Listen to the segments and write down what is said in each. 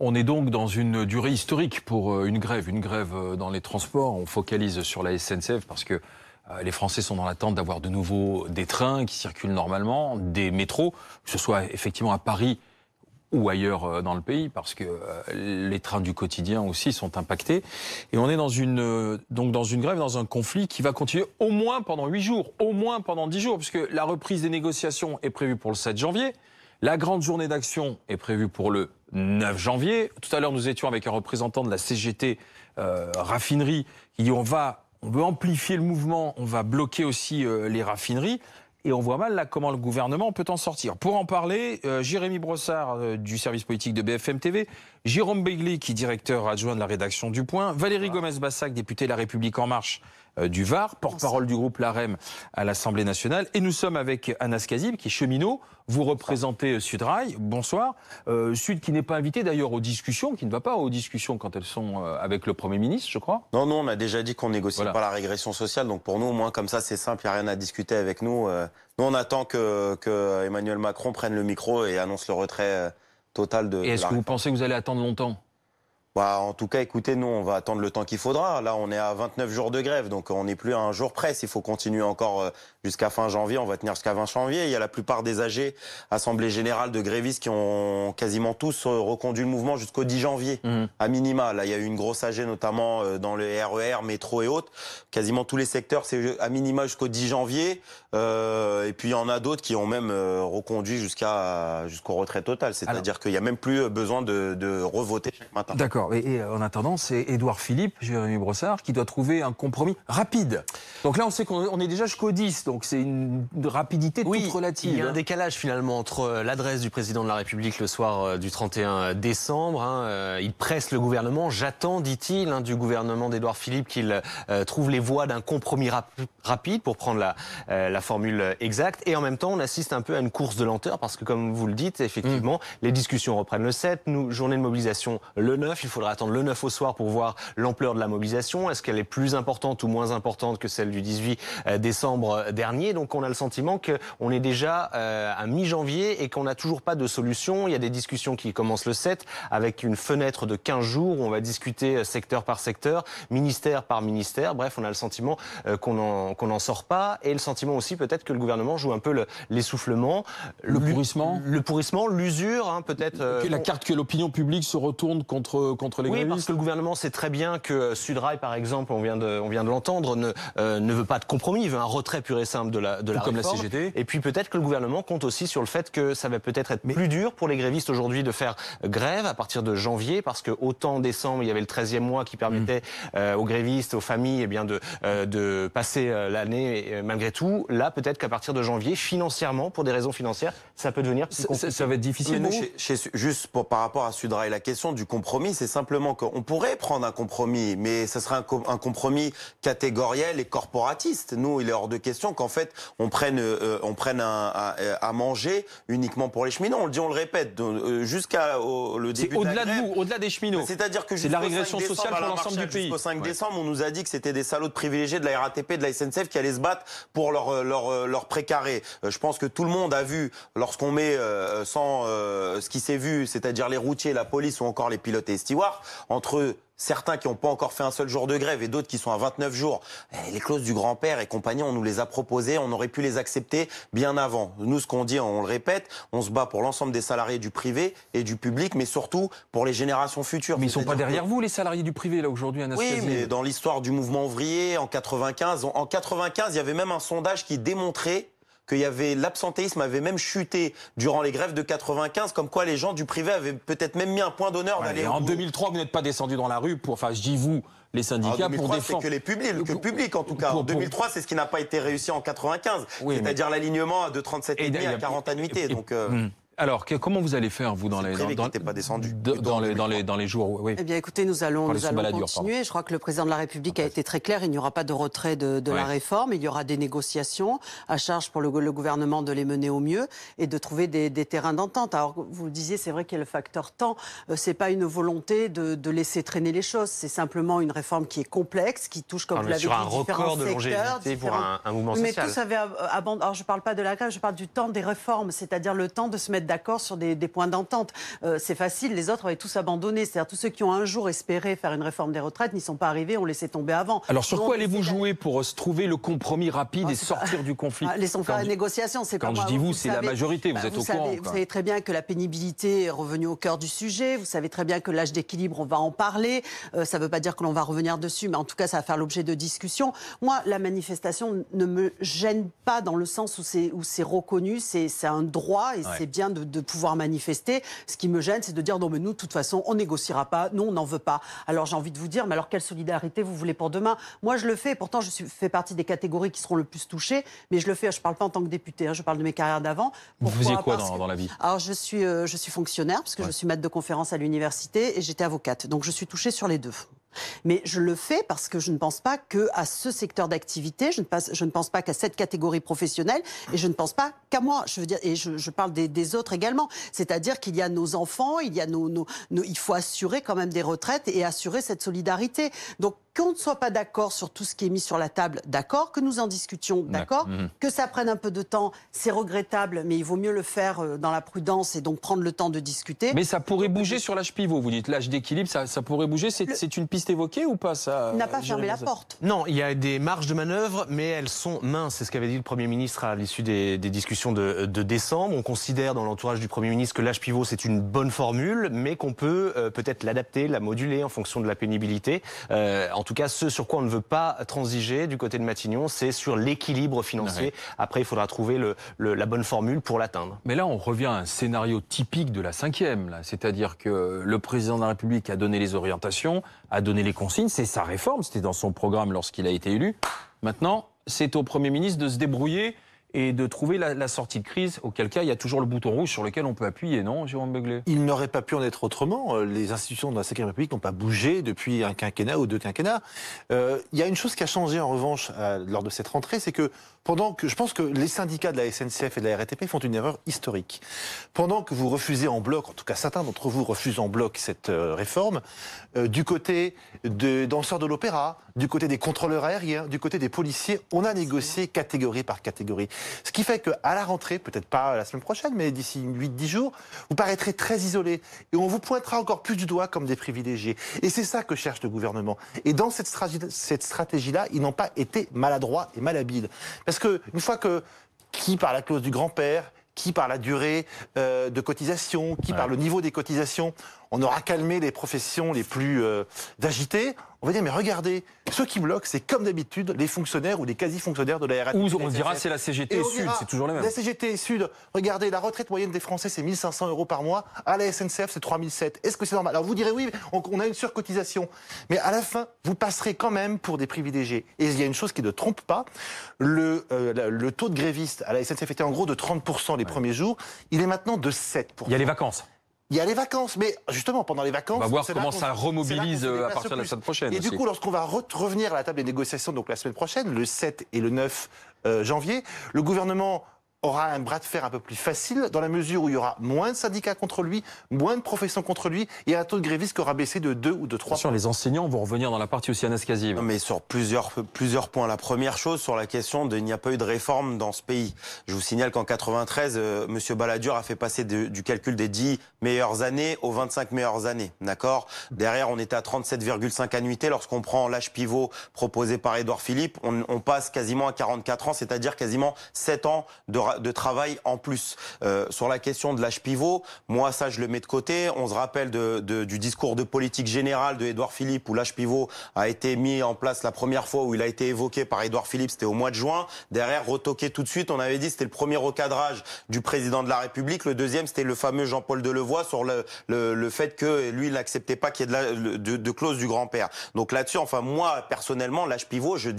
On est donc dans une durée historique pour une grève dans les transports. On focalise sur la SNCF parce que les Français sont dans l'attente d'avoir de nouveau des trains qui circulent normalement, des métros, que ce soit effectivement à Paris ou ailleurs dans le pays, parce que les trains du quotidien aussi sont impactés. Et on est dans une grève, dans un conflit qui va continuer au moins pendant 8 jours, au moins pendant 10 jours, puisque la reprise des négociations est prévue pour le 7 janvier. La grande journée d'action est prévue pour le 9 janvier. Tout à l'heure, nous étions avec un représentant de la CGT raffinerie qui dit on veut amplifier le mouvement, on va bloquer aussi les raffineries. Et on voit mal là comment le gouvernement peut en sortir. Pour en parler, Jérémy Brossard du service politique de BFM TV, Jérôme Begley, qui est directeur adjoint de la rédaction du Point, Valérie Gomez-Bassac, députée La République En Marche du Var, porte-parole du groupe LAREM à l'Assemblée nationale. Et nous sommes avec Anas Kazib, qui est cheminot. Vous représentez Sudrail. Bonsoir. Sud qui n'est pas invité d'ailleurs aux discussions, qui ne va pas aux discussions quand elles sont avec le Premier ministre, je crois. Non, on a déjà dit qu'on négocie pas la régression sociale. Donc pour nous, au moins comme ça, c'est simple, il n'y a rien à discuter avec nous. Nous, on attend que Emmanuel Macron prenne le micro et annonce le retrait total de. Et est-ce que vous pensez que vous allez attendre longtemps ? En tout cas, écoutez, nous, on va attendre le temps qu'il faudra. Là, on est à 29 jours de grève, donc on n'est plus à un jour près. S'il faut continuer encore jusqu'à fin janvier, on va tenir jusqu'à 20 janvier. Il y a la plupart des AG, Assemblée Générale de grévistes, qui ont quasiment tous reconduit le mouvement jusqu'au 10 janvier, à minima. Là, il y a eu une grosse AG, notamment dans le RER, métro et autres. Quasiment tous les secteurs, c'est à minima jusqu'au 10 janvier. Et puis, il y en a d'autres qui ont même reconduit jusqu'au retrait total. C'est-à-dire qu'il n'y a même plus besoin de revoter chaque matin. D'accord. Et en attendant, c'est Édouard Philippe, Jérémy Brossard, qui doit trouver un compromis rapide. Donc là, on sait qu'on est déjà jusqu'au 10, donc c'est une rapidité toute relative. Il y a un décalage finalement entre l'adresse du président de la République le soir du 31 décembre. Il presse le gouvernement. J'attends, dit-il, du gouvernement d'Édouard Philippe qu'il trouve les voies d'un compromis rapide, pour prendre la formule exacte. Et en même temps, on assiste un peu à une course de lenteur, parce que comme vous le dites, effectivement, les discussions reprennent le 7, journée de mobilisation le 9. Il faudra attendre le 9 au soir pour voir l'ampleur de la mobilisation. Est-ce qu'elle est plus importante ou moins importante que celle du 18 décembre dernier? Donc on a le sentiment qu'on est déjà à mi-janvier et qu'on n'a toujours pas de solution. Il y a des discussions qui commencent le 7 avec une fenêtre de 15 jours où on va discuter secteur par secteur, ministère par ministère. Bref, on a le sentiment qu'on n'en sort pas, et le sentiment aussi peut-être que le gouvernement joue un peu l'essoufflement. Le pourrissement. Le pourrissement, l'usure, peut-être. La carte que l'opinion publique se retourne contre les grévistes. Oui, parce que le gouvernement sait très bien que Sudrail, par exemple, on vient de l'entendre, ne veut pas de compromis, il veut un retrait pur et simple de la réforme. Comme la CGT. Et puis peut-être que le gouvernement compte aussi sur le fait que ça va peut-être être plus dur pour les grévistes aujourd'hui de faire grève à partir de janvier, parce que autant en décembre, il y avait le 13e mois qui permettait aux grévistes, aux familles, de passer l'année malgré tout. Là, peut-être qu'à partir de janvier, financièrement, pour des raisons financières, ça peut devenir plus compliqué. Ça va être difficile. Juste par rapport à Sudrail, la question du compromis, c'est simplement qu'on pourrait prendre un compromis, mais ce serait un compromis catégoriel et corporatiste. Nous, il est hors de question qu'en fait, on prenne à manger uniquement pour les cheminots. On le dit, on le répète, jusqu'à le début de la grève. C'est au-delà des cheminots. C'est-à-dire que c'est la régression sociale pour l'ensemble du pays. Jusqu'au 5 décembre, on nous a dit que c'était des salauds de privilégiés de la RATP, de la SNCF qui allaient se battre pour leur précaré. Je pense que tout le monde a vu, lorsqu'on met ce qui s'est vu, c'est-à-dire les routiers, la police ou encore les pilotes et les stewards, entre certains qui n'ont pas encore fait un seul jour de grève et d'autres qui sont à 29 jours. Les clauses du grand-père et compagnie, on nous les a proposées, on aurait pu les accepter bien avant. Nous, ce qu'on dit, on le répète, on se bat pour l'ensemble des salariés du privé et du public, mais surtout pour les générations futures. Mais ils ne sont pas derrière vous, les salariés du privé, là, aujourd'hui, Anas Kazib. Oui, mais dans l'histoire du mouvement ouvrier, en 95, il y avait même un sondage qui démontrait l'absentéisme avait même chuté durant les grèves de 95, comme quoi les gens du privé avaient peut-être même mis un point d'honneur d'aller au bout. En 2003, vous n'êtes pas descendu dans la rue je dis vous, les syndicats, pour défendre. C'est que le public en tout cas. En 2003, c'est ce qui n'a pas été réussi en 95, c'est-à-dire l'alignement de 37,5 à 40 annuités. Alors, comment vous allez faire, vous, dans les jours Eh bien, écoutez, nous allons continuer. Je crois que le président de la République a été très clair. Il n'y aura pas de retrait de la réforme. Il y aura des négociations à charge pour le gouvernement de les mener au mieux et de trouver des terrains d'entente. Alors, vous le disiez, c'est vrai qu'il y a le facteur temps. C'est pas une volonté de laisser traîner les choses. C'est simplement une réforme qui est complexe, qui touche, comme vous l'avez dit, différents secteurs. Sur un record de longévité pour un mouvement social. Mais tout ça alors, je ne parle pas de la grève, je parle du temps des réformes, c'est-à-dire le temps de se mettre d'accord sur des points d'entente. C'est facile, les autres avaient tous abandonné. C'est-à-dire tous ceux qui ont un jour espéré faire une réforme des retraites n'y sont pas arrivés, ont laissé tomber avant. Alors sur quoi allez-vous jouer pour trouver le compromis rapide et sortir du conflit? Laissons faire la négociation. Quand je dis vous, c'est la majorité, vous êtes au courant. Vous savez très bien que la pénibilité est revenue au cœur du sujet. Vous savez très bien que l'âge d'équilibre, on va en parler. Ça ne veut pas dire que l'on va revenir dessus, mais en tout cas, ça va faire l'objet de discussions. Moi, la manifestation ne me gêne pas dans le sens où c'est reconnu, c'est un droit et c'est bien de pouvoir manifester. Ce qui me gêne, c'est de dire non, mais nous, de toute façon, on négociera pas, nous, on n'en veut pas. Alors j'ai envie de vous dire, mais alors quelle solidarité vous voulez pour demain? Moi, je le fais. Pourtant, je fais partie des catégories qui seront le plus touchées, mais je le fais. Je ne parle pas en tant que député, je parle de mes carrières d'avant. Vous faisiez quoi dans la vie? Alors je suis fonctionnaire parce que je suis maître de conférence à l'université et j'étais avocate. Donc je suis touchée sur les deux. Mais je le fais parce que je ne pense pas qu'à ce secteur d'activité, je ne pense pas qu'à cette catégorie professionnelle et je ne pense pas qu'à moi. Je veux dire, et je parle des autres également. C'est-à-dire qu'il y a nos enfants, il y a il faut assurer quand même des retraites et assurer cette solidarité. Donc qu'on ne soit pas d'accord sur tout ce qui est mis sur la table, d'accord, que nous en discutions, d'accord, que ça prenne un peu de temps, c'est regrettable, mais il vaut mieux le faire dans la prudence et donc prendre le temps de discuter. Mais ça pourrait bouger sur l'âge pivot, vous dites, l'âge d'équilibre, ça pourrait bouger, c'est une piste évoquée ou pas ça? Il n'a pas fermé la porte. Non, il y a des marges de manœuvre, mais elles sont minces. C'est ce qu'avait dit le Premier ministre à l'issue des discussions de décembre. On considère dans l'entourage du Premier ministre que l'âge pivot, c'est une bonne formule, mais qu'on peut peut-être l'adapter, la moduler en fonction de la pénibilité. En tout cas, ce sur quoi on ne veut pas transiger du côté de Matignon, c'est sur l'équilibre financier. Ouais. Après, il faudra trouver la bonne formule pour l'atteindre. Mais là, on revient à un scénario typique de la 5e. C'est-à-dire que le président de la République a donné les orientations, a donné les consignes. C'est sa réforme, c'était dans son programme lorsqu'il a été élu. Maintenant, c'est au Premier ministre de se débrouiller et de trouver la sortie de crise, auquel cas il y a toujours le bouton rouge sur lequel on peut appuyer, non, Jérôme Begley? Il n'aurait pas pu en être autrement. Les institutions de la Ve République n'ont pas bougé depuis un quinquennat ou 2 quinquennats. Il y a une chose qui a changé en revanche lors de cette rentrée, c'est que je pense que les syndicats de la SNCF et de la RATP font une erreur historique. Pendant que vous refusez en bloc, en tout cas certains d'entre vous refusent en bloc cette réforme, du côté des danseurs de l'opéra, du côté des contrôleurs aériens, du côté des policiers, on a négocié catégorie par catégorie. Ce qui fait qu'à la rentrée, peut-être pas la semaine prochaine, mais d'ici 8-10 jours, vous paraîtrez très isolés. Et on vous pointera encore plus du doigt comme des privilégiés. Et c'est ça que cherche le gouvernement. Et dans cette stratégie-là, ils n'ont pas été maladroits et malhabiles. Parce que une fois que, qui par la clause du grand-père, qui par la durée de cotisation, qui par le niveau des cotisations, on aura calmé les professions les plus agitées. On va dire, mais regardez, ceux qui bloquent, c'est comme d'habitude les fonctionnaires ou les quasi-fonctionnaires de la RATP. Ou on dira c'est la CGT et Sud, c'est toujours les mêmes. La CGT et Sud, regardez, la retraite moyenne des Français, c'est 1 500 € par mois. À la SNCF, c'est 3 700. Est-ce que c'est normal? Alors vous direz, oui, on a une surcotisation. Mais à la fin, vous passerez quand même pour des privilégiés. Et il y a une chose qui ne trompe pas. Le taux de grévistes à la SNCF était en gros de 30% les premiers jours. Il est maintenant de 7%. Il y a les vacances. Il y a les vacances, mais justement, pendant les vacances... On va voir comment ça remobilise à partir de la semaine prochaine. Et du coup, lorsqu'on va revenir à la table des négociations, donc la semaine prochaine, le 7 et le 9 janvier, le gouvernement aura un bras de fer un peu plus facile, dans la mesure où il y aura moins de syndicats contre lui, moins de professions contre lui, et un taux de grévistes qui aura baissé de 2 ou de 3 points. Les enseignants vont revenir dans la partie aussi, Anas Kazib. Mais sur plusieurs points. La première chose, sur la question il n'y a pas eu de réforme dans ce pays. Je vous signale qu'en 93, M. Balladur a fait passer du calcul des 10 meilleures années aux 25 meilleures années. D'accord? Derrière, on était à 37,5 annuités. Lorsqu'on prend l'âge pivot proposé par Édouard Philippe, on passe quasiment à 44 ans, c'est-à-dire quasiment 7 ans de travail en plus. Sur la question de l'âge pivot, moi ça je le mets de côté. On se rappelle du discours de politique générale de Édouard Philippe où l'âge pivot a été mis en place la première fois, où il a été évoqué par Édouard Philippe, c'était au mois de juin. Derrière, retoqué tout de suite, on avait dit c'était le premier recadrage du président de la République. Le deuxième, c'était le fameux Jean-Paul Delevoye sur le fait que lui, il n'acceptait pas qu'il y ait de clause du grand-père. Donc là-dessus, enfin moi, personnellement, l'âge pivot, je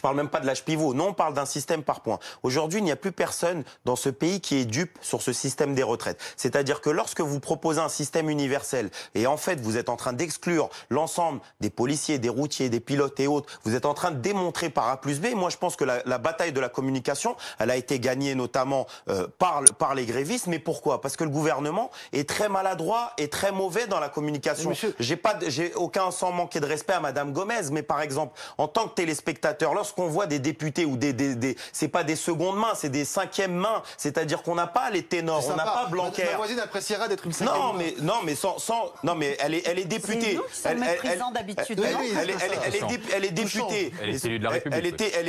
parle même pas de l'âge pivot. Non, on parle d'un système par points. Aujourd'hui, il n'y a plus personne dans ce pays qui est dupe sur ce système des retraites. C'est-à-dire que lorsque vous proposez un système universel, et en fait vous êtes en train d'exclure l'ensemble des policiers, des routiers, des pilotes et autres, vous êtes en train de démontrer par A plus B. Moi je pense que la bataille de la communication, elle a été gagnée notamment par les grévistes. Mais pourquoi? Parce que le gouvernement est très maladroit et très mauvais dans la communication. J'ai aucun, sans manquer de respect à Madame Gomez, mais par exemple, en tant que téléspectateur, lorsqu'on voit des députés ou c'est pas des secondes mains, c'est des 5 cinquième main. C'est-à-dire qu'on n'a pas les ténors, on n'a pas Blanquer. Ma voisine appréciera d'être une cinquième main. Non, mais elle est députée. C'est nous qui sommes méprisants d'habitude. Elle est députée. Elle est élue de la République. Elle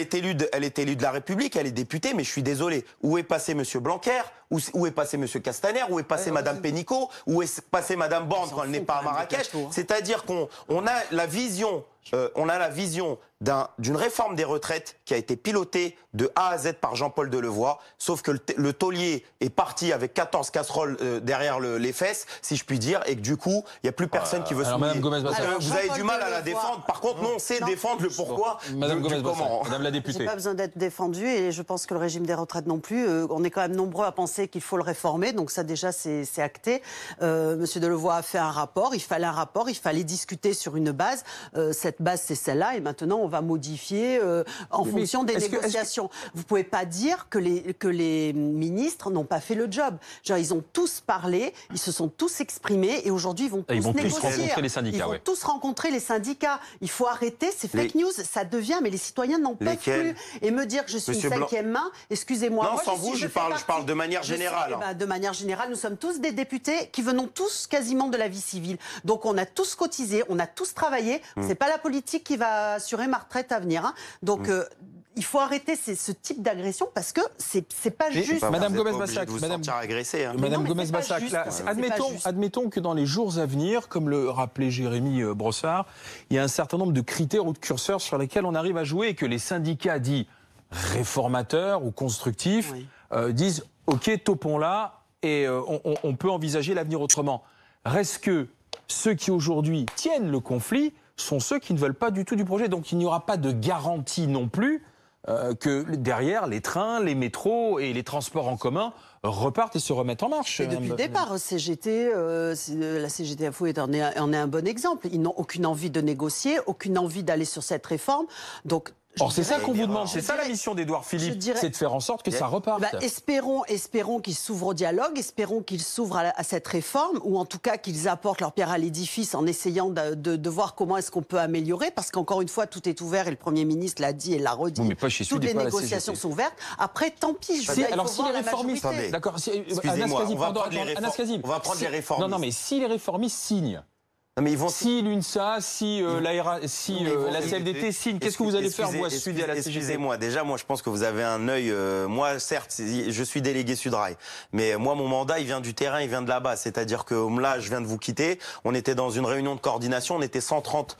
est élue de la République, elle est députée, mais je suis désolé. Où est passé M. Blanquer? Où est passé M. Castaner? Où est passé Mme Pénicaud? Où est passé Mme Borne quand elle n'est pas à Marrakech? C'est-à-dire qu'on a la vision... d'une réforme des retraites qui a été pilotée de A à Z par Jean-Paul Delevoye, sauf que le taulier est parti avec 14 casseroles derrière les fesses, si je puis dire, et que du coup, il n'y a plus personne qui veut se mouiller. Vous avez du mal à la défendre. Par contre, nous, on sait défendre le pourquoi Madame Gomez-Bassac, Madame la députée. J'ai pas besoin d'être défendue et je pense que le régime des retraites non plus. On est quand même nombreux à penser qu'il faut le réformer, donc ça déjà c'est acté. Monsieur Delevoye a fait un rapport, il fallait discuter sur une base. Cette base, c'est celle-là, et maintenant on va modifier en fonction des négociations. Vous ne pouvez pas dire que les ministres n'ont pas fait le job. Genre, ils ont tous parlé, ils se sont tous exprimés, et aujourd'hui ils vont tous négocier. Rencontrer les syndicats. Ils vont tous rencontrer les syndicats. Il faut arrêter ces fake news, ça devient, mais les citoyens n'en peuvent plus. Et me dire que je suis une cinquième main, excusez-moi. Non, moi, sans vous, je parle de manière générale. De manière générale, nous sommes tous des députés qui venons tous quasiment de la vie civile. Donc on a tous cotisé, on a tous travaillé. C'est pas la politique qui va assurer ma retraite à venir. Donc il faut arrêter ce type d'agression parce que c'est pas juste. Madame Gomez-Bassac, Madame Gomez-Bassac, admettons que dans les jours à venir, comme le rappelait Jérémy Brossard, il y a un certain nombre de critères ou de curseurs sur lesquels on arrive à jouer et que les syndicats dits réformateurs ou constructifs disent OK, topons là et on peut envisager l'avenir autrement. Reste que ceux qui aujourd'hui tiennent le conflit sont ceux qui ne veulent pas du tout du projet. Donc il n'y aura pas de garantie non plus que derrière les trains, les métros et les transports en commun repartent et se remettent en marche. Et depuis le départ, la CGT-FO en est un bon exemple. Ils n'ont aucune envie de négocier, aucune envie d'aller sur cette réforme. Donc Or, c'est ça qu'on vous demande, c'est ça la mission d'Édouard Philippe, c'est de faire en sorte que ça reparte. Espérons qu'ils s'ouvrent au dialogue, espérons qu'ils s'ouvrent à cette réforme, ou en tout cas qu'ils apportent leur pierre à l'édifice en essayant de voir comment est-ce qu'on peut améliorer, parce qu'encore une fois, tout est ouvert et le Premier ministre l'a dit et l'a redit. Oui, mais pas chez toutes les négociations sont ouvertes. Après, tant pis, alors si les réformistes... D'accord, excusez-moi, on va prendre les réformistes. Non, mais si les réformistes signent, si l'UNSA, si la CFDT signe, qu'est-ce que vous allez faire, vous, à Sud et à la CGT? Excusez-moi, déjà, moi, je pense que vous avez un œil... moi, certes, je suis délégué Sudrail, mais moi, mon mandat, il vient du terrain, il vient de là-bas. C'est-à-dire que là, je viens de vous quitter. On était dans une réunion de coordination. On était 130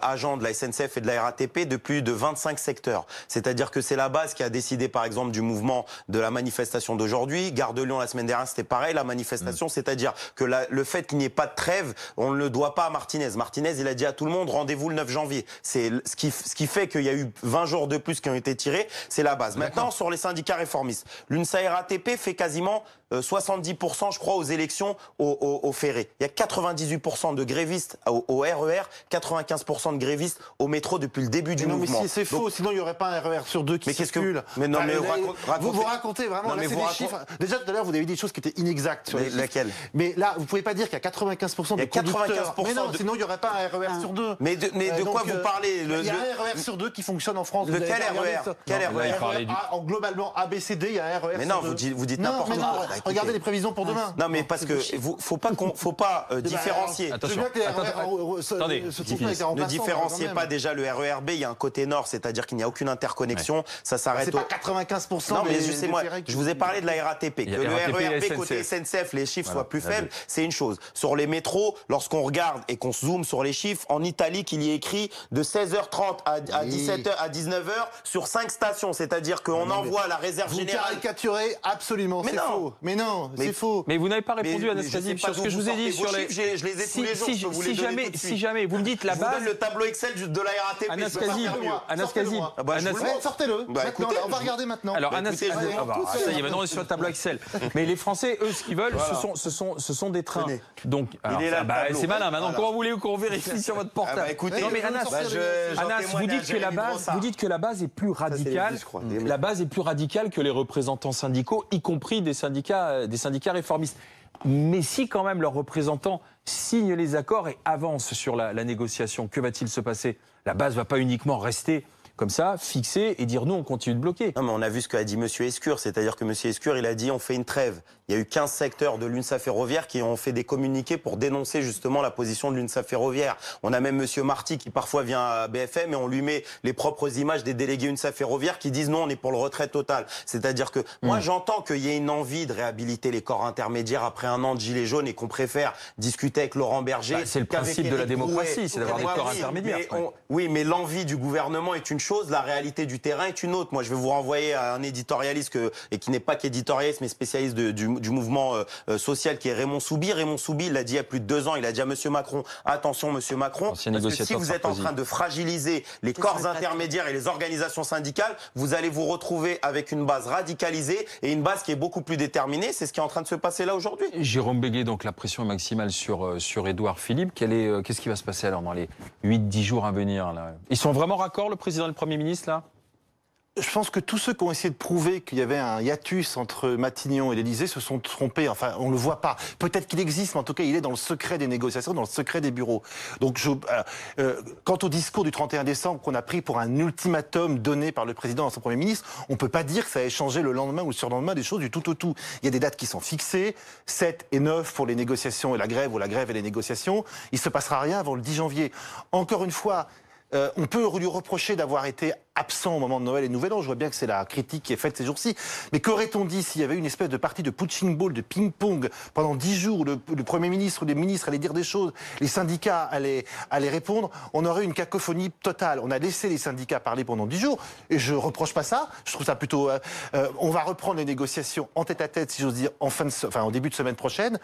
agents de la SNCF et de la RATP de plus de 25 secteurs. C'est-à-dire que c'est la base qui a décidé, par exemple, du mouvement de la manifestation d'aujourd'hui. Gare de Lyon, la semaine dernière, c'était pareil, la manifestation. C'est-à-dire que le fait qu'il n'y ait pas de trêve, on ne le doit pas à Martinez. Martinez, il a dit à tout le monde, rendez-vous le 9 janvier. C'est ce qui fait qu'il y a eu 20 jours de plus qui ont été tirés, c'est la base. Maintenant, sur les syndicats réformistes, l'UNSA RATP fait quasiment 70%, je crois, aux élections au ferré. Il y a 98% de grévistes au RER, 95% de grévistes au métro depuis le début du mouvement. Non, mais c'est faux, sinon il n'y aurait pas un RER sur deux qui circule. Vous racontez vraiment, là, c'est des chiffres. Déjà, tout à l'heure, vous avez dit des choses qui étaient inexactes. Laquelle? Mais là, vous ne pouvez pas dire qu'il y a 95% de conducteurs. Mais non, sinon il n'y aurait pas un RER sur deux. Mais de quoi vous parlez? Il y a un RER sur deux qui fonctionne en France. De quel RER? Globalement, ABCD, il y a un RER sur deux. Mais non, vous dites n'importe quoi. Regardez les prévisions pour demain. Non, mais parce que faut pas différencier. Attention. Attendez. Ne différenciez pas déjà le RERB. Il y a un côté nord, c'est-à-dire qu'il n'y a aucune interconnexion. Ça s'arrête. C'est pas 95%. Non, mais je vous ai parlé de la RATP. Que le RERB côté SNCF, les chiffres soient plus faibles, c'est une chose. Sur les métros, lorsqu'on regarde et qu'on zoome sur les chiffres, en italique, il y est écrit de 16h30 à 17h à 19h sur 5 stations. C'est-à-dire qu'on envoie la réserve générale. Vous caricaturez absolument. C'est faux. Mais non, c'est faux. Mais vous n'avez pas répondu à Anastasie sur ce que je vous ai dit sur les. Je les ai tous les jours. Si jamais vous me dites la base. Je vous donne le tableau Excel de la RATP. Anastasie. Sortez-le. On va regarder maintenant. Alors Anastasie. Ça y est, maintenant on est sur le tableau Excel. Mais les Français, eux, ce qu'ils veulent, ce sont des trains. Donc, c'est malin. Maintenant, comment voulez-vous qu'on vérifie sur votre portable? Écoutez, non mais Anas, vous dites que la base est plus radicale. La base est plus radicale que les représentants syndicaux, y compris des syndicats réformistes. Mais si quand même leurs représentants signent les accords et avancent sur la négociation, que va-t-il se passer? La base ne va pas uniquement rester comme ça, fixer et dire nous, on continue de bloquer. Non, mais on a vu ce qu'a dit M. Escure, c'est-à-dire que M. Escure, il a dit on fait une trêve. Il y a eu 15 secteurs de l'UNSA Ferroviaire qui ont fait des communiqués pour dénoncer justement la position de l'UNSA Ferroviaire. On a même M. Marty qui parfois vient à BFM et on lui met les propres images des délégués UNSA Ferroviaire qui disent non, on est pour le retrait total. C'est-à-dire que moi j'entends qu'il y ait une envie de réhabiliter les corps intermédiaires après un an de gilets jaunes et qu'on préfère discuter avec Laurent Berger. C'est le principe de la démocratie, c'est d'avoir des corps intermédiaires. Oui, mais l'envie du gouvernement est une chose, la réalité du terrain est une autre. Moi, je vais vous renvoyer à un éditorialiste et qui n'est pas qu'éditorialiste, mais spécialiste du mouvement social, qui est Raymond Soubi. Raymond Soubi, il l'a dit il y a plus de 2 ans, il a dit à M. Macron, attention M. Macron, parce que si vous êtes en train de fragiliser les corps intermédiaires et les organisations syndicales, vous allez vous retrouver avec une base radicalisée et une base qui est beaucoup plus déterminée. C'est ce qui est en train de se passer là aujourd'hui. Jérôme Béguet, donc la pression est maximale sur Édouard Philippe. Qu'est-ce qui va se passer alors dans les 8-10 jours à venir là? Ils sont vraiment raccords, le président et le Premier ministre, là? Je pense que tous ceux qui ont essayé de prouver qu'il y avait un hiatus entre Matignon et l'Élysée se sont trompés. Enfin, on ne le voit pas. Peut-être qu'il existe, mais en tout cas, il est dans le secret des négociations, dans le secret des bureaux. Donc, quant au discours du 31 décembre qu'on a pris pour un ultimatum donné par le président à son Premier ministre, on ne peut pas dire que ça ait changé le lendemain ou le surlendemain des choses du tout au tout. Il y a des dates qui sont fixées, 7 et 9 pour les négociations et la grève, ou la grève et les négociations. Il ne se passera rien avant le 10 janvier. Encore une fois, on peut lui reprocher d'avoir été absent au moment de Noël et Nouvel An. Je vois bien que c'est la critique qui est faite ces jours-ci. Mais qu'aurait-on dit s'il y avait une espèce de partie de punching ball, de ping-pong pendant 10 jours où le Premier ministre ou les ministres allaient dire des choses, les syndicats allaient répondre, on aurait une cacophonie totale. On a laissé les syndicats parler pendant 10 jours et je reproche pas ça. Je trouve ça plutôt... on va reprendre les négociations en tête-à-tête, si j'ose dire, en début de semaine prochaine.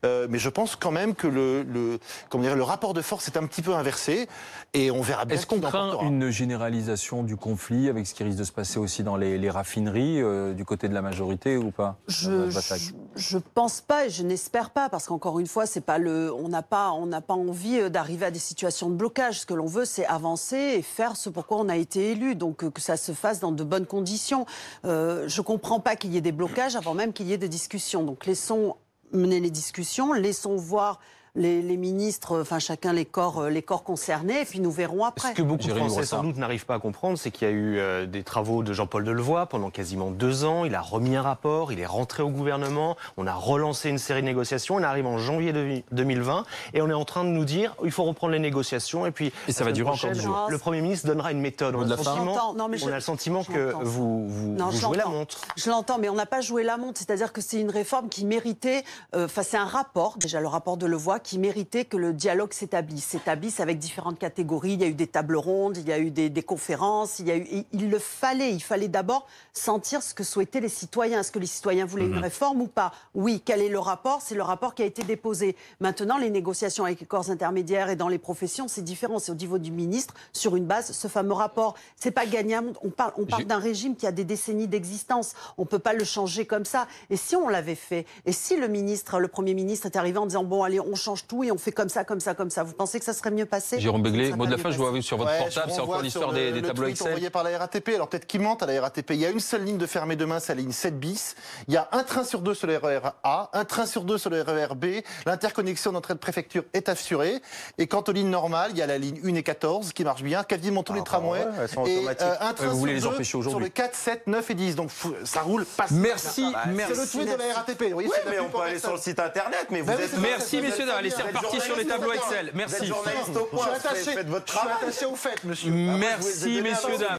Mais je pense quand même que le rapport de force est un petit peu inversé et on verra bien. Est-ce qu'on craint une généralisation du conflit avec ce qui risque de se passer aussi dans les raffineries du côté de la majorité ou pas? Je pense pas et je n'espère pas, parce qu'encore une fois, c'est pas on n'a pas envie d'arriver à des situations de blocage. Ce que l'on veut, c'est avancer et faire ce pourquoi on a été élu. Donc que ça se fasse dans de bonnes conditions. Je comprends pas qu'il y ait des blocages avant même qu'il y ait des discussions. Donc laissons mener les discussions, laissons voir les ministres, enfin chacun les corps concernés, et puis nous verrons après. Ce que beaucoup de Français sans doute n'arrivent pas à comprendre, c'est qu'il y a eu des travaux de Jean-Paul Delevoye pendant quasiment 2 ans. Il a remis un rapport, il est rentré au gouvernement, on a relancé une série de négociations, on arrive en janvier 2020 et on est en train de nous dire il faut reprendre les négociations et puis ça va durer encore 10 jours. Le Premier ministre donnera une méthode. On a le sentiment que vous jouez la montre. Je l'entends, mais on n'a pas joué la montre, c'est-à-dire que c'est une réforme qui méritait, c'est un rapport, déjà le rapport de Delevoye, qui méritait que le dialogue s'établisse avec différentes catégories. Il y a eu des tables rondes, il y a eu des conférences, il fallait d'abord sentir ce que souhaitaient les citoyens. Est-ce que les citoyens voulaient une réforme ou pas? Oui, quel est le rapport? C'est le rapport qui a été déposé. Maintenant, les négociations avec les corps intermédiaires et dans les professions, c'est différent. C'est au niveau du ministre, sur une base, ce fameux rapport. C'est pas gagnant. On parle d'un régime qui a des décennies d'existence. On peut pas le changer comme ça. Et si on l'avait fait? Et si le Premier ministre est arrivé en disant bon, allez, on change tout et on fait comme ça. Vous pensez que ça serait mieux passé? Jérôme Béguet, mot de la fin, je vois sur votre portable, c'est encore l'histoire des tableaux Excel. Envoyé par la RATP, alors peut-être qu'ils mentent à la RATP. Il y a une seule ligne de fermée demain, c'est la ligne 7 bis. Il y a un train sur 2 sur le RER A, un train sur 2 sur le RER B. L'interconnexion d'entrée de préfecture est assurée. Et quant aux lignes normales, il y a la ligne 1 et 14 qui marchent bien, quasiment tous les tramways. Elles sont et automatiques. Un train vous voulez les sur empêcher 2 aujourd'hui sur le 4, 7, 9 et 10. Donc ça roule pas. Merci. C'est le tweet de la RATP. Vous voyez, oui, mais on peut aller sur le site internet. Mais vous êtes... Merci messieurs dames. Allez, c'est reparti sur les tableaux Excel. Merci. Vous êtes journaliste au point. Je suis attaché au fait, monsieur. Merci messieurs dames.